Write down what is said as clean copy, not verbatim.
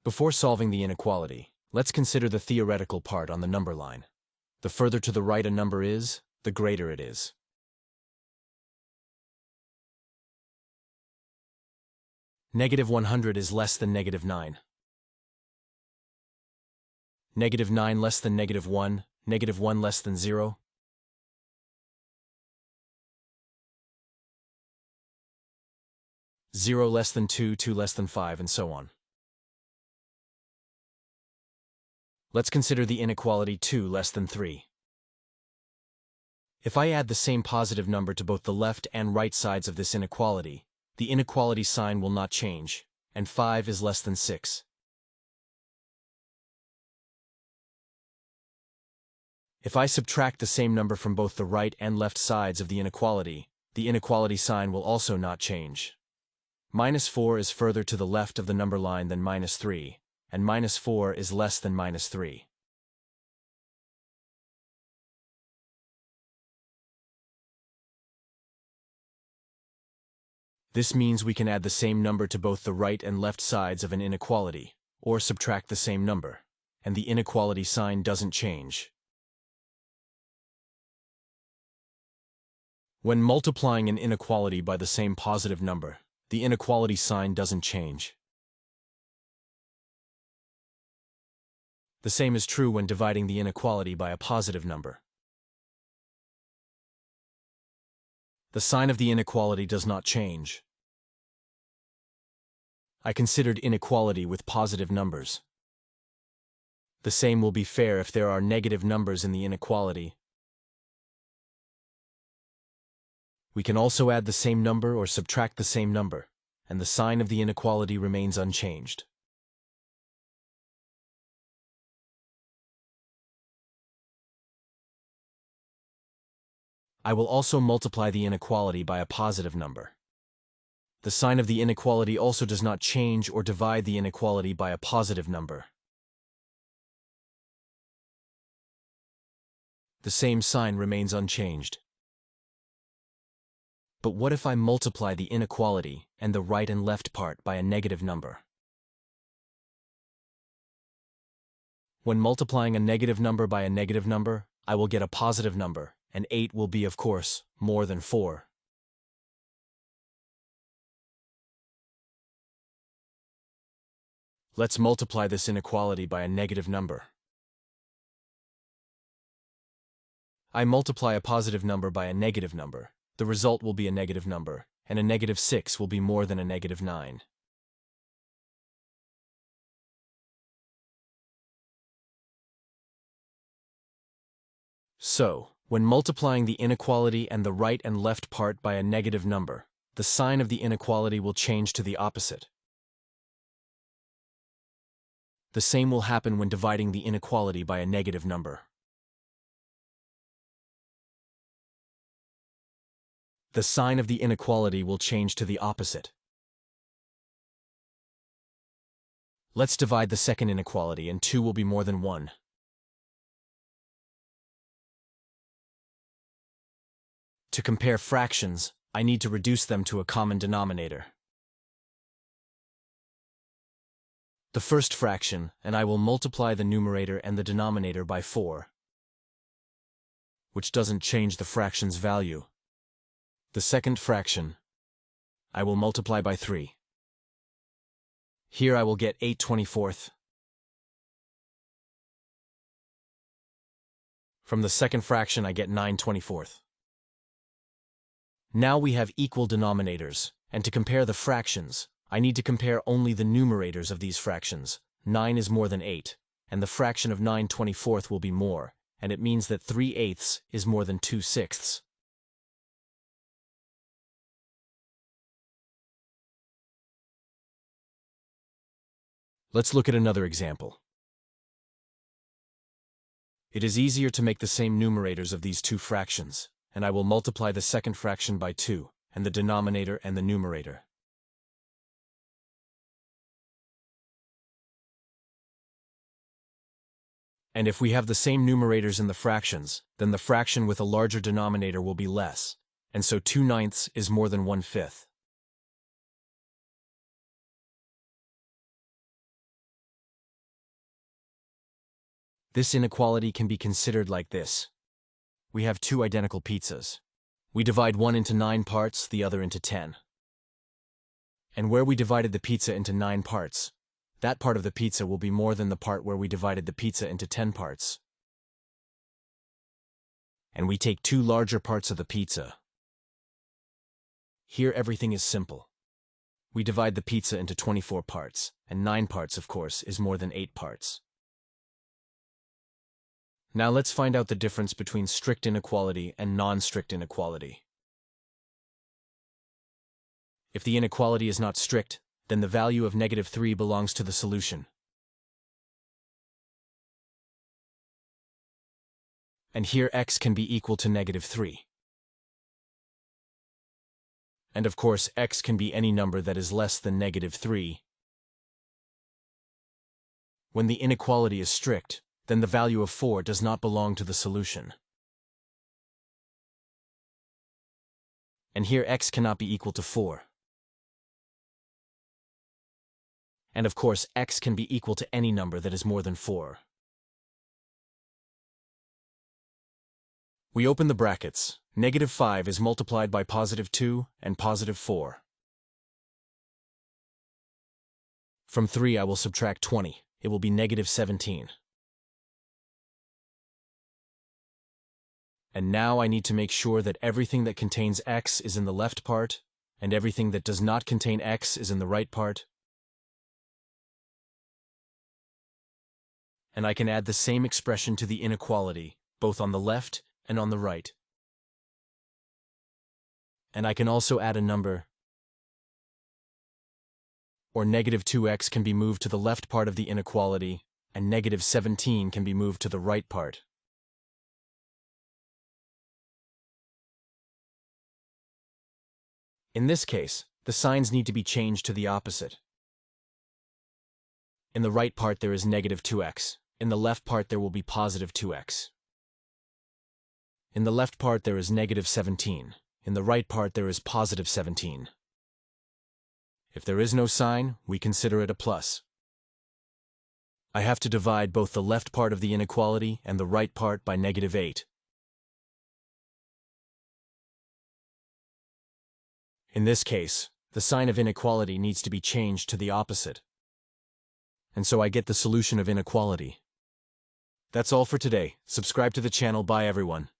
Before solving the inequality, let's consider the theoretical part on the number line. The further to the right a number is, the greater it is. -100 is less than -9. -9 less than -1, -1 less than 0. Zero less than 2, 2 less than 5, and so on. Let's consider the inequality 2 less than 3. If I add the same positive number to both the left and right sides of this inequality, the inequality sign will not change, and 5 is less than 6. If I subtract the same number from both the right and left sides of the inequality sign will also not change. -4 is further to the left of the number line than -3, and -4 is less than -3. This means we can add the same number to both the right and left sides of an inequality, or subtract the same number, and the inequality sign doesn't change. When multiplying an inequality by the same positive number, the inequality sign doesn't change. The same is true when dividing the inequality by a positive number. The sign of the inequality does not change. I considered inequality with positive numbers. The same will be fair if there are negative numbers in the inequality. We can also add the same number or subtract the same number, and the sign of the inequality remains unchanged. I will also multiply the inequality by a positive number. The sign of the inequality also does not change or divide the inequality by a positive number. The same sign remains unchanged. But what if I multiply the inequality and the right and left part by a negative number? When multiplying a negative number by a negative number, I will get a positive number, and 8 will be, of course, more than 4. Let's multiply this inequality by a negative number. I multiply a positive number by a negative number. The result will be a negative number, and a -6 will be more than a -9. So, when multiplying the inequality and the right and left part by a negative number, the sign of the inequality will change to the opposite. The same will happen when dividing the inequality by a negative number. The sign of the inequality will change to the opposite. Let's divide the second inequality, and 2 will be more than 1. To compare fractions, I need to reduce them to a common denominator. The first fraction, and I will multiply the numerator and the denominator by 4, which doesn't change the fraction's value. The second fraction, I will multiply by 3. Here I will get 8/24. From the second fraction I get 9/24. Now we have equal denominators, and to compare the fractions, I need to compare only the numerators of these fractions. 9 is more than 8, and the fraction of 9/24 will be more, and it means that 3/8 is more than 2/6. Let's look at another example. It is easier to make the same numerators of these two fractions, and I will multiply the second fraction by 2, and the denominator and the numerator. And if we have the same numerators in the fractions, then the fraction with a larger denominator will be less, and so 2/9 is more than 1/5. This inequality can be considered like this. We have two identical pizzas. We divide one into 9 parts, the other into 10. And where we divided the pizza into 9 parts, that part of the pizza will be more than the part where we divided the pizza into 10 parts. And we take 2 larger parts of the pizza. Here everything is simple. We divide the pizza into 24 parts, and 9 parts, of course, is more than 8 parts. Now let's find out the difference between strict inequality and non-strict inequality. If the inequality is not strict, then the value of -3 belongs to the solution. And here x can be equal to -3. And of course, x can be any number that is less than -3. When the inequality is strict, then the value of 4 does not belong to the solution. And here x cannot be equal to 4. And of course, x can be equal to any number that is more than 4. We open the brackets. -5 is multiplied by +2 and +4. From 3 I will subtract 20. It will be -17. And now I need to make sure that everything that contains x is in the left part, and everything that does not contain x is in the right part. And I can add the same expression to the inequality, both on the left and on the right. And I can also add a number, or -2x can be moved to the left part of the inequality, and -17 can be moved to the right part. In this case, the signs need to be changed to the opposite. In the right part there is -2x. In the left part there will be +2x. In the left part there is -17. In the right part there is +17. If there is no sign, we consider it a plus. I have to divide both the left part of the inequality and the right part by -8. In this case, the sign of inequality needs to be changed to the opposite. And so I get the solution of inequality. That's all for today. Subscribe to the channel. Bye everyone.